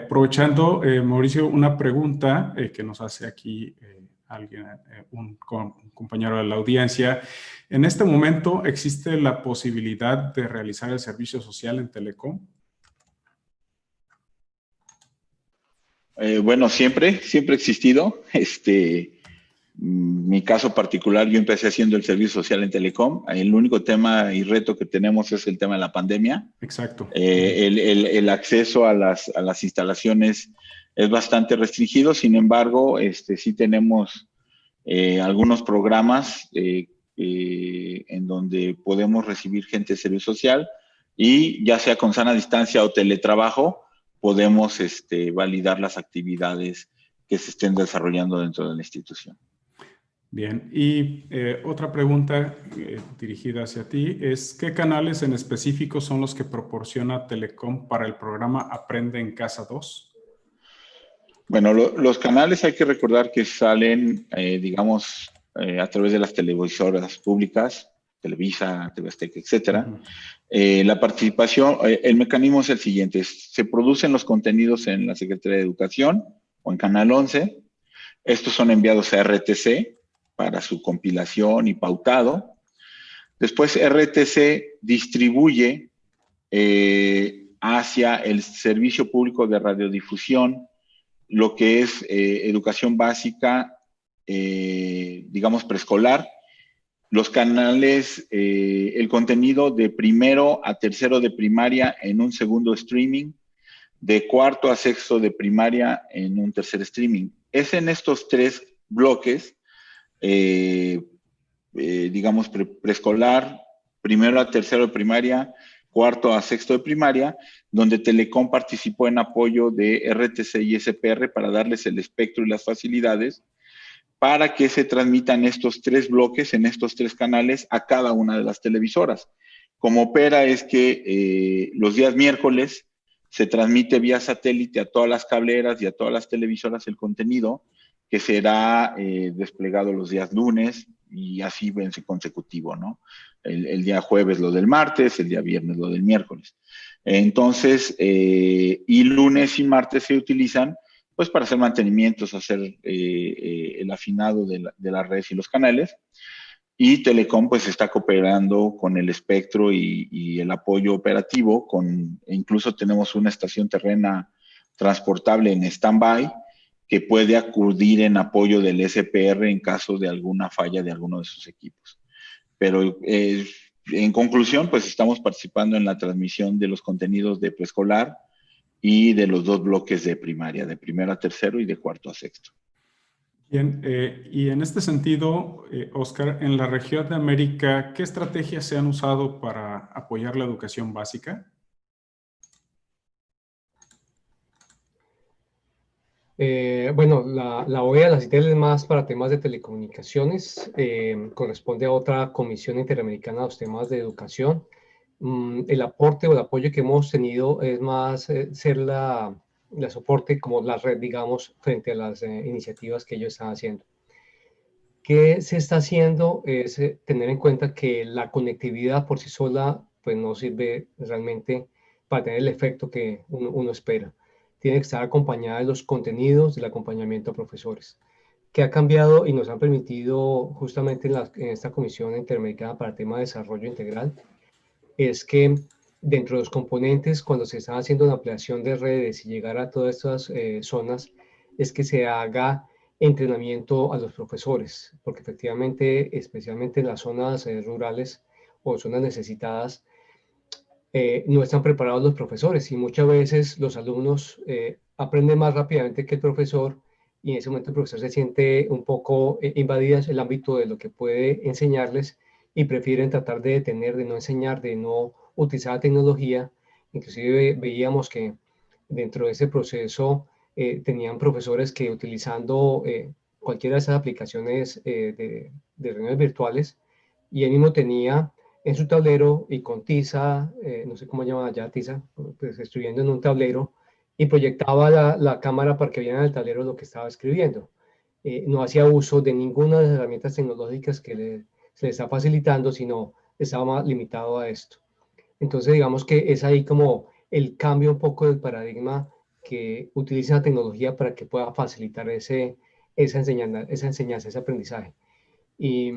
Aprovechando, Mauricio, una pregunta que nos hace aquí alguien, un compañero de la audiencia. ¿En este momento existe la posibilidad de realizar el servicio social en Telecom? Bueno, siempre ha existido. Mi caso particular, yo empecé haciendo el servicio social en Telecom. El único tema y reto que tenemos es el tema de la pandemia. Exacto. El acceso a las instalaciones es bastante restringido. Sin embargo, sí tenemos algunos programas en donde podemos recibir gente de servicio social y ya sea con sana distancia o teletrabajo, podemos validar las actividades que se estén desarrollando dentro de la institución. Bien, y otra pregunta dirigida hacia ti es, ¿qué canales en específico son los que proporciona Telecom para el programa Aprende en Casa 2? Bueno, los canales hay que recordar que salen, digamos, a través de las televisoras públicas, Televisa, TV Azteca, etcétera. La participación, el mecanismo es el siguiente: se producen los contenidos en la Secretaría de Educación o en Canal 11. Estos son enviados a RTC para su compilación y pautado. Después RTC distribuye hacia el Servicio Público de Radiodifusión lo que es educación básica, digamos preescolar, los canales, el contenido de primero a tercero de primaria en un segundo streaming, de cuarto a sexto de primaria en un tercer streaming. Es en estos tres bloques, digamos preescolar, primero a tercero de primaria, cuarto a sexto de primaria, donde Telecom participó en apoyo de RTC y SPR para darles el espectro y las facilidades para que se transmitan estos tres bloques en estos tres canales a cada una de las televisoras. Como opera es que los días miércoles se transmite vía satélite a todas las cableras y a todas las televisoras el contenido que será desplegado los días lunes y así vence consecutivo, ¿no? El día jueves lo del martes, el día viernes lo del miércoles. Entonces, y lunes y martes se utilizan pues para hacer mantenimientos, hacer el afinado de las redes y los canales. Y Telecom pues está cooperando con el espectro y el apoyo operativo, incluso tenemos una estación terrena transportable en stand-by que puede acudir en apoyo del SPR en caso de alguna falla de alguno de sus equipos. Pero en conclusión, pues estamos participando en la transmisión de los contenidos de preescolar y de los dos bloques de primaria, de primero a tercero y de cuarto a sexto. Bien, y en este sentido, Oscar, en la región de América, ¿qué estrategias se han usado para apoyar la educación básica? Bueno, la OEA, la CITEL, es más para temas de telecomunicaciones, corresponde a otra comisión interamericana a los temas de educación. El aporte o el apoyo que hemos tenido es más ser la soporte como la red, digamos, frente a las iniciativas que ellos están haciendo. ¿Qué se está haciendo? Es tener en cuenta que la conectividad por sí sola pues no sirve realmente para tener el efecto que uno espera. Tiene que estar acompañada de los contenidos, del acompañamiento a profesores. ¿Qué ha cambiado y nos han permitido justamente en esta Comisión Interamericana para el tema de desarrollo integral? Es que dentro de los componentes, cuando se está haciendo una ampliación de redes y llegar a todas estas zonas, es que se haga entrenamiento a los profesores, porque efectivamente, especialmente en las zonas rurales o zonas necesitadas, no están preparados los profesores y muchas veces los alumnos aprenden más rápidamente que el profesor y en ese momento el profesor se siente un poco invadido el ámbito de lo que puede enseñarles y prefieren tratar de detener, de no enseñar, de no utilizar la tecnología. Inclusive veíamos que dentro de ese proceso tenían profesores que utilizando cualquiera de esas aplicaciones de reuniones virtuales y él mismo tenía en su tablero y con tiza, no sé cómo llaman allá tiza, pues escribiendo en un tablero y proyectaba la cámara para que vieran el tablero lo que estaba escribiendo. No hacía uso de ninguna de las herramientas tecnológicas que se le está facilitando, sino estaba más limitado a esto. Entonces, digamos que es ahí como el cambio un poco del paradigma que utiliza la tecnología para que pueda facilitar esa enseñanza, ese aprendizaje. Y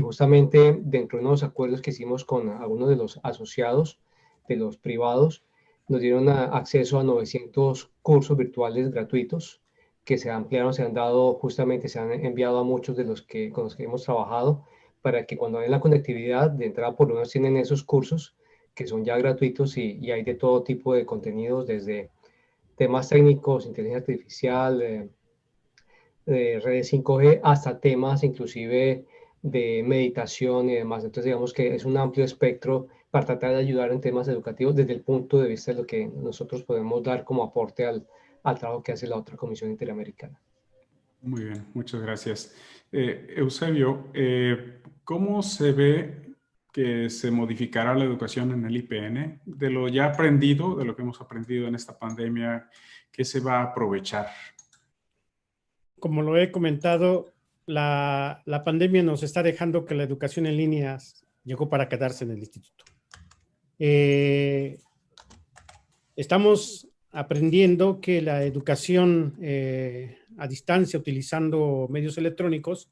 justamente dentro de unos acuerdos que hicimos con algunos de los asociados, de los privados, nos dieron acceso a 900 cursos virtuales gratuitos que se ampliaron, se han dado, justamente se han enviado a muchos de los que, con los que hemos trabajado, para que cuando hay la conectividad, de entrada por lo menos tienen esos cursos que son ya gratuitos y hay de todo tipo de contenidos, desde temas técnicos, inteligencia artificial, de redes 5G, hasta temas inclusive de meditación y demás. Entonces, digamos que es un amplio espectro para tratar de ayudar en temas educativos desde el punto de vista de lo que nosotros podemos dar como aporte al trabajo que hace la otra Comisión Interamericana. Muy bien, muchas gracias. Eusebio, ¿cómo se ve que se modificará la educación en el IPN? De lo ya aprendido, de lo que hemos aprendido en esta pandemia, ¿qué se va a aprovechar? Como lo he comentado, la pandemia nos está dejando que la educación en línea llegó para quedarse en el instituto. Estamos aprendiendo que la educación a distancia, utilizando medios electrónicos,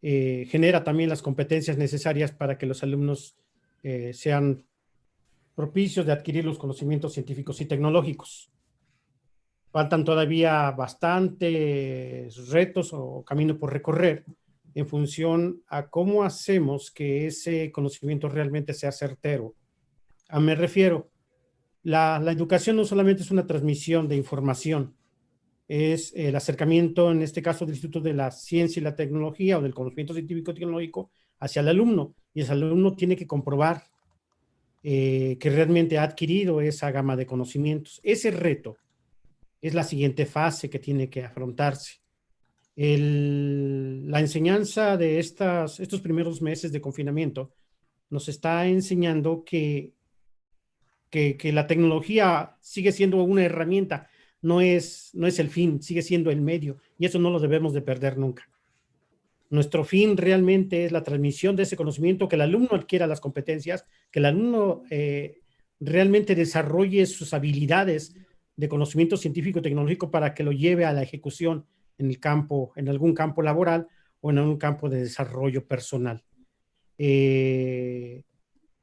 genera también las competencias necesarias para que los alumnos sean propicios de adquirir los conocimientos científicos y tecnológicos. Faltan todavía bastantes retos o camino por recorrer en función a cómo hacemos que ese conocimiento realmente sea certero. Me refiero, la educación no solamente es una transmisión de información, es el acercamiento, en este caso, del Instituto de la Ciencia y la Tecnología o del conocimiento científico y tecnológico hacia el alumno, y ese alumno tiene que comprobar que realmente ha adquirido esa gama de conocimientos. Ese reto es la siguiente fase que tiene que afrontarse. La enseñanza de estos primeros meses de confinamiento nos está enseñando que la tecnología sigue siendo una herramienta, no es el fin, sigue siendo el medio, y eso no lo debemos de perder nunca. Nuestro fin realmente es la transmisión de ese conocimiento, que el alumno adquiera las competencias, que el alumno realmente desarrolle sus habilidades de conocimiento científico y tecnológico para que lo lleve a la ejecución en el campo, en algún campo laboral o en algún campo de desarrollo personal.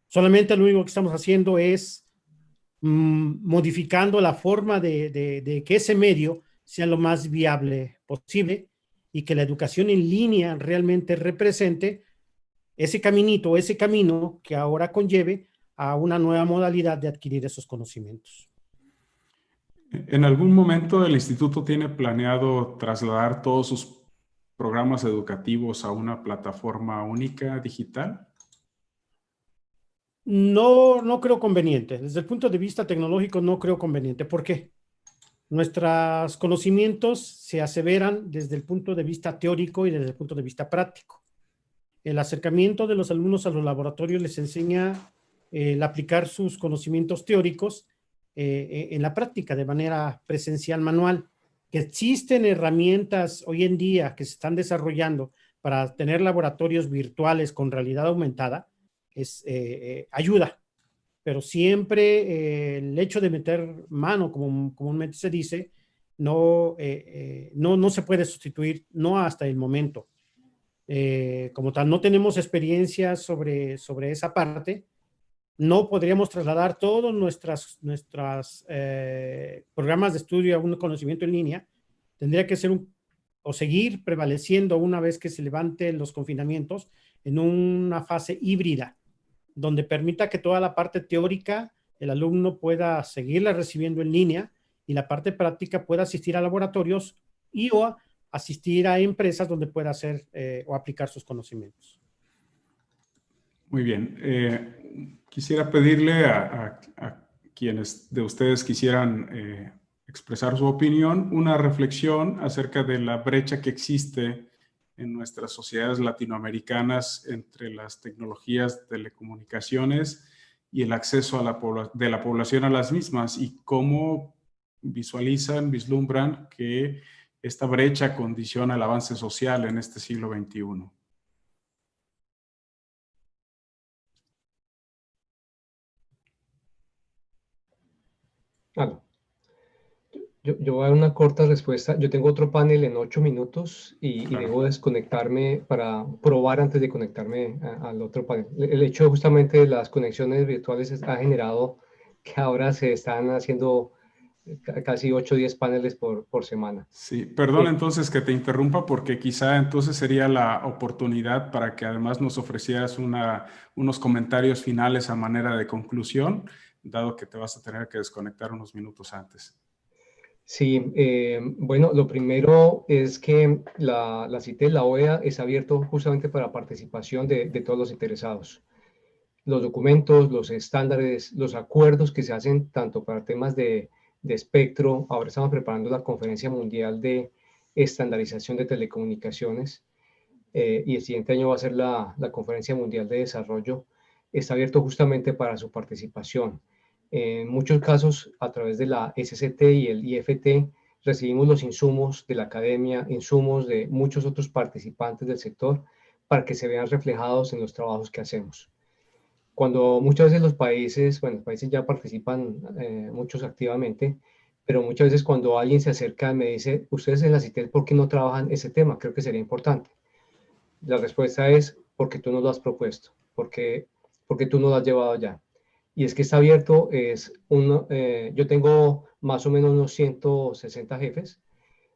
Solamente lo único que estamos haciendo es modificando la forma de que ese medio sea lo más viable posible y que la educación en línea realmente represente ese caminito, ese camino que ahora conlleve a una nueva modalidad de adquirir esos conocimientos. ¿En algún momento el instituto tiene planeado trasladar todos sus programas educativos a una plataforma única digital? No creo conveniente. Desde el punto de vista tecnológico no creo conveniente. ¿Por qué? Nuestros conocimientos se aseveran desde el punto de vista teórico y desde el punto de vista práctico. El acercamiento de los alumnos a los laboratorios les enseña el aplicar sus conocimientos teóricos en la práctica de manera presencial manual. Que existen herramientas hoy en día que se están desarrollando para tener laboratorios virtuales con realidad aumentada, ayuda, pero siempre el hecho de meter mano, como comúnmente se dice, no se puede sustituir, no hasta el momento. Como tal, no tenemos experiencia sobre esa parte. No podríamos trasladar todos nuestros programas de estudio a un conocimiento en línea. Tendría que ser o seguir prevaleciendo una vez que se levanten los confinamientos en una fase híbrida, donde permita que toda la parte teórica el alumno pueda seguirla recibiendo en línea y la parte práctica pueda asistir a laboratorios o asistir a empresas donde pueda hacer o aplicar sus conocimientos. Muy bien. Quisiera pedirle a quienes de ustedes quisieran expresar su opinión, una reflexión acerca de la brecha que existe en nuestras sociedades latinoamericanas entre las tecnologías de telecomunicaciones y el acceso de la población a las mismas, y cómo vislumbran que esta brecha condiciona el avance social en este siglo XXI. Yo voy a dar una corta respuesta. Yo tengo otro panel en 8 minutos y debo desconectarme para probar antes de conectarme al otro panel. El hecho justamente de las conexiones virtuales ha generado que ahora se están haciendo casi 8 o 10 paneles por semana. Sí, perdón entonces que te interrumpa porque quizá entonces sería la oportunidad para que además nos ofrecieras unos comentarios finales a manera de conclusión, dado que te vas a tener que desconectar unos minutos antes. Sí, bueno, lo primero es que la CITES, la OEA, es abierto justamente para participación de todos los interesados. Los documentos, los estándares, los acuerdos que se hacen tanto para temas de espectro. Ahora estamos preparando la Conferencia Mundial de Estandarización de Telecomunicaciones y el siguiente año va a ser la Conferencia Mundial de Desarrollo. Está abierto justamente para su participación. En muchos casos, a través de la SCT y el IFT, recibimos los insumos de la academia, insumos de muchos otros participantes del sector, para que se vean reflejados en los trabajos que hacemos. Cuando muchas veces los países, bueno, los países ya participan muchos activamente, pero muchas veces cuando alguien se acerca y me dice, ustedes en la CITES, ¿por qué no trabajan ese tema? Creo que sería importante. La respuesta es porque tú no lo has propuesto, porque tú no lo has llevado allá. Y es que está abierto, yo tengo más o menos unos 160 jefes,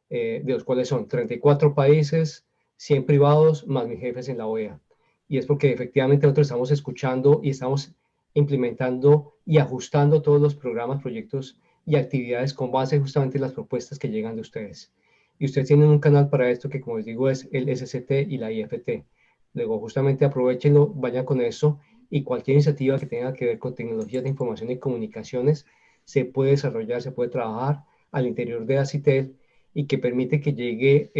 de los cuales son 34 países, 100 privados, más mis jefes en la OEA. Y es porque efectivamente nosotros estamos escuchando y estamos implementando y ajustando todos los programas, proyectos y actividades con base justamente en las propuestas que llegan de ustedes. Y ustedes tienen un canal para esto que, como les digo, es el SCT y la IFT. Luego, justamente aprovechenlo, vayan con eso y cualquier iniciativa que tenga que ver con tecnologías de información y comunicaciones se puede desarrollar, se puede trabajar al interior de ACITEL y que permite que llegue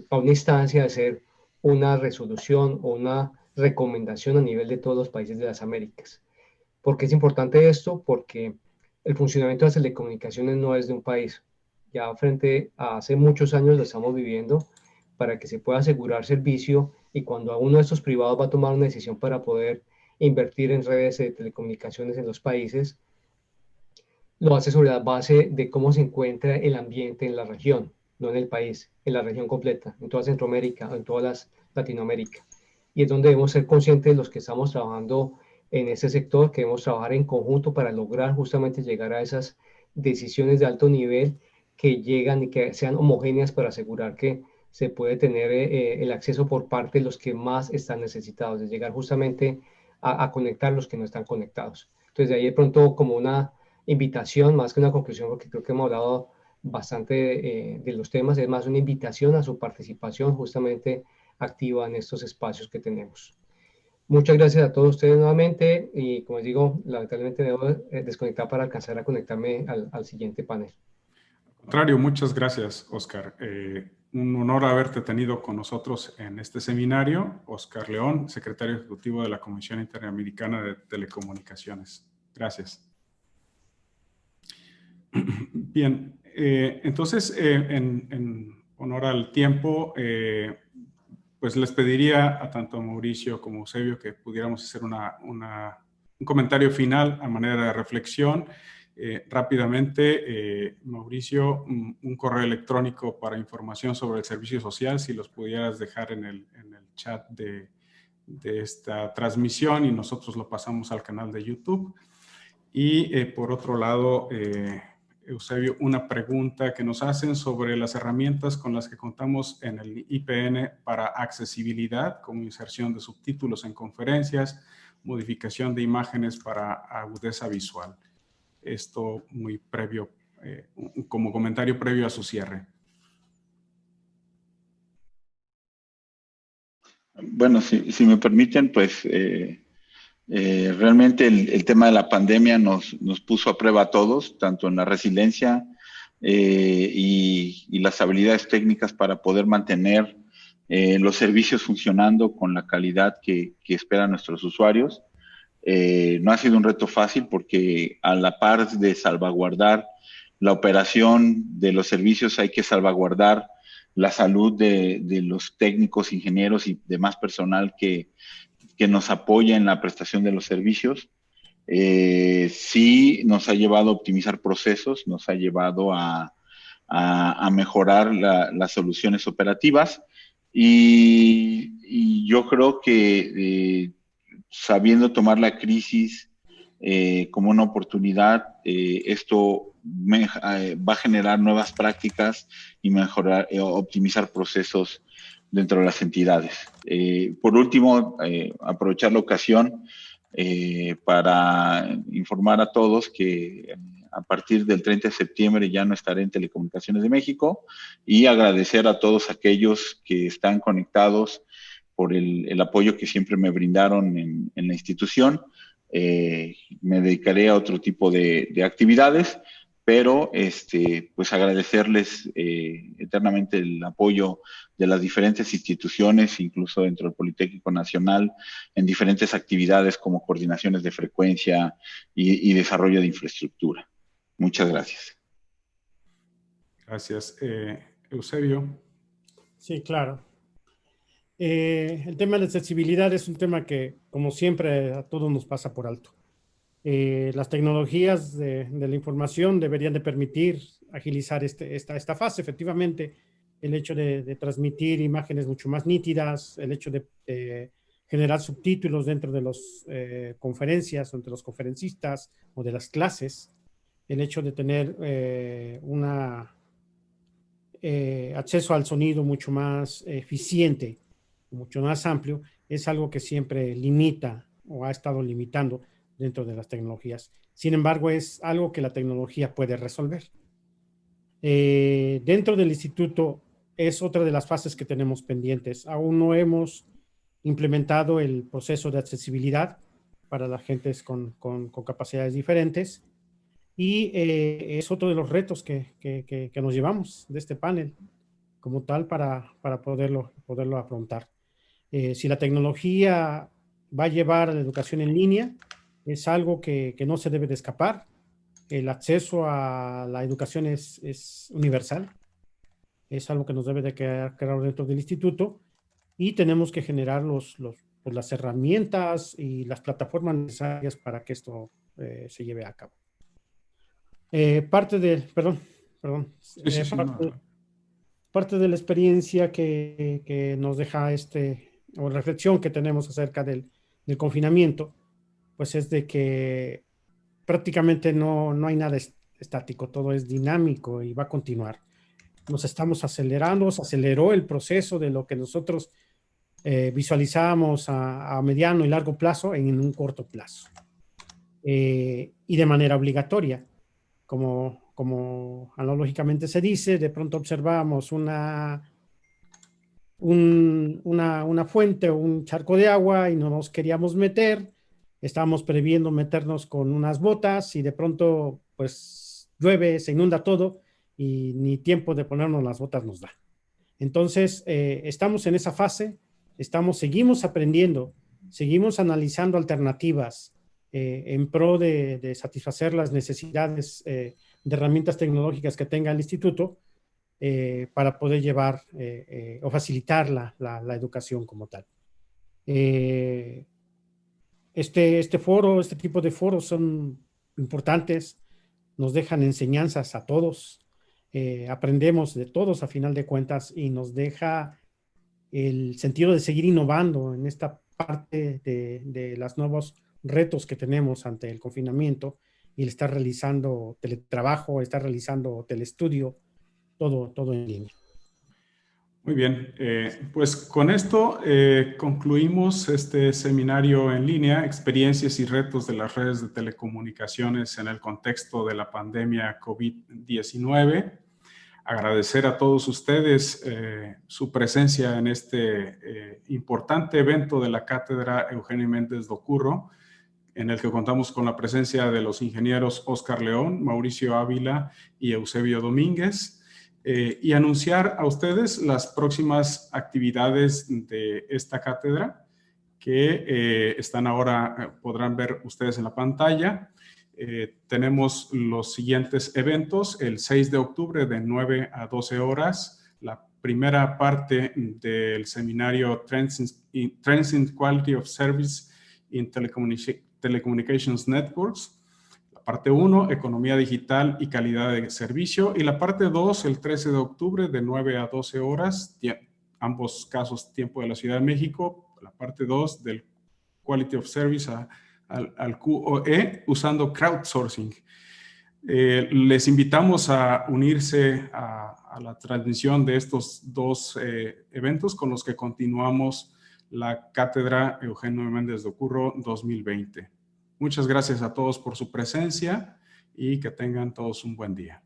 a una instancia de ser una resolución o una recomendación a nivel de todos los países de las Américas. ¿Por qué es importante esto? Porque el funcionamiento de las telecomunicaciones no es de un país. Ya frente a hace muchos años lo estamos viviendo para que se pueda asegurar servicio y cuando uno de estos privados va a tomar una decisión para poder invertir en redes de telecomunicaciones en los países, lo hace sobre la base de cómo se encuentra el ambiente en la región, no en el país, en la región completa, en toda Centroamérica, en toda Latinoamérica. Y es donde debemos ser conscientes de los que estamos trabajando en ese sector, que debemos trabajar en conjunto para lograr justamente llegar a esas decisiones de alto nivel que llegan y que sean homogéneas para asegurar que se puede tener el acceso por parte de los que más están necesitados, de llegar justamente a conectar los que no están conectados. Entonces, de ahí de pronto como una invitación, más que una conclusión, porque creo que hemos hablado bastante de los temas, es más una invitación a su participación justamente activa en estos espacios que tenemos. Muchas gracias a todos ustedes nuevamente y como les digo, lamentablemente debo desconectar para alcanzar a conectarme al siguiente panel. Al contrario, muchas gracias, Oscar. Un honor haberte tenido con nosotros en este seminario. Oscar León, secretario ejecutivo de la Comisión Interamericana de Telecomunicaciones. Gracias. Bien, entonces, en honor al tiempo, pues les pediría a tanto Mauricio como Eusebio que pudiéramos hacer un comentario final a manera de reflexión. Rápidamente, Mauricio, un correo electrónico para información sobre el servicio social, si los pudieras dejar en el chat de esta transmisión y nosotros lo pasamos al canal de YouTube. Y por otro lado, Eusebio, una pregunta que nos hacen sobre las herramientas con las que contamos en el IPN para accesibilidad, como inserción de subtítulos en conferencias, modificación de imágenes para agudeza visual. Esto muy previo, como comentario previo a su cierre. Bueno, si me permiten, pues realmente el tema de la pandemia nos puso a prueba a todos, tanto en la resiliencia y las habilidades técnicas para poder mantener los servicios funcionando con la calidad que esperan nuestros usuarios. No ha sido un reto fácil porque a la par de salvaguardar la operación de los servicios hay que salvaguardar la salud de los técnicos, ingenieros y demás personal que nos apoya en la prestación de los servicios. Sí nos ha llevado a optimizar procesos, nos ha llevado a mejorar las soluciones operativas y yo creo que sabiendo tomar la crisis como una oportunidad, esto va a generar nuevas prácticas y mejorar, optimizar procesos dentro de las entidades. Por último, aprovechar la ocasión para informar a todos que a partir del 30 de septiembre ya no estaré en Telecomunicaciones de México, y agradecer a todos aquellos que están conectados por el apoyo que siempre me brindaron en la institución. Me dedicaré a otro tipo de actividades, pero pues agradecerles eternamente el apoyo de las diferentes instituciones, incluso dentro del Politécnico Nacional, en diferentes actividades como coordinaciones de frecuencia y desarrollo de infraestructura. Muchas gracias. Gracias. Eusebio. Sí, claro. El tema de accesibilidad es un tema que, como siempre, a todos nos pasa por alto. Las tecnologías de la información deberían de permitir agilizar esta fase. Efectivamente, el hecho de transmitir imágenes mucho más nítidas, el hecho de generar subtítulos dentro de las conferencias, entre los conferencistas o de las clases, el hecho de tener acceso al sonido mucho más eficiente, mucho más amplio, es algo que siempre limita o ha estado limitando dentro de las tecnologías. Sin embargo, es algo que la tecnología puede resolver. Dentro del instituto es otra de las fases que tenemos pendientes. Aún no hemos implementado el proceso de accesibilidad para las gentes con capacidades diferentes, y es otro de los retos que nos llevamos de este panel como tal para poderlo afrontar. Si la tecnología va a llevar a la educación en línea, es algo que no se debe de escapar. El acceso a la educación es universal, es algo que nos debe de quedar claro dentro del instituto, y tenemos que generar pues las herramientas y las plataformas necesarias para que esto se lleve a cabo. Parte de la experiencia que nos deja o reflexión que tenemos acerca del confinamiento, pues es de que prácticamente no hay nada estático, todo es dinámico y va a continuar. Nos estamos acelerando, se aceleró el proceso de lo que nosotros visualizábamos a mediano y largo plazo en un corto plazo. Y de manera obligatoria. Como analógicamente se dice, de pronto observamos una fuente o un charco de agua y no nos queríamos meter, estábamos previendo meternos con unas botas y de pronto pues llueve, se inunda todo y ni tiempo de ponernos las botas nos da. Entonces estamos en esa fase, seguimos aprendiendo, seguimos analizando alternativas en pro de satisfacer las necesidades de herramientas tecnológicas que tenga el instituto para poder llevar o facilitar la educación como tal. Este tipo de foros son importantes, nos dejan enseñanzas a todos, aprendemos de todos a final de cuentas, y nos deja el sentido de seguir innovando en esta parte de los nuevos retos que tenemos ante el confinamiento y el estar realizando teletrabajo, estar realizando telestudio, todo en línea. Muy bien, pues con esto concluimos este seminario en línea, experiencias y retos de las redes de telecomunicaciones en el contexto de la pandemia COVID-19. Agradecer a todos ustedes su presencia en este importante evento de la Cátedra Eugenio Méndez Docurro, en el que contamos con la presencia de los ingenieros Óscar León, Mauricio Ávila y Eusebio Domínguez, y anunciar a ustedes las próximas actividades de esta cátedra que están ahora, podrán ver ustedes en la pantalla. Tenemos los siguientes eventos: el 6 de octubre de 9 a 12 horas, la primera parte del seminario Trends in Quality of Service in Telecommunications Networks. La parte 1, Economía Digital y Calidad de Servicio. Y la parte 2, el 13 de octubre de 9 a 12 horas, ambos casos tiempo de la Ciudad de México. La parte 2 del Quality of Service al QoE usando crowdsourcing. Les invitamos a unirse a la transmisión de estos dos eventos con los que continuamos la Cátedra Eugenio Méndez de Ocurro 2020. Muchas gracias a todos por su presencia y que tengan todos un buen día.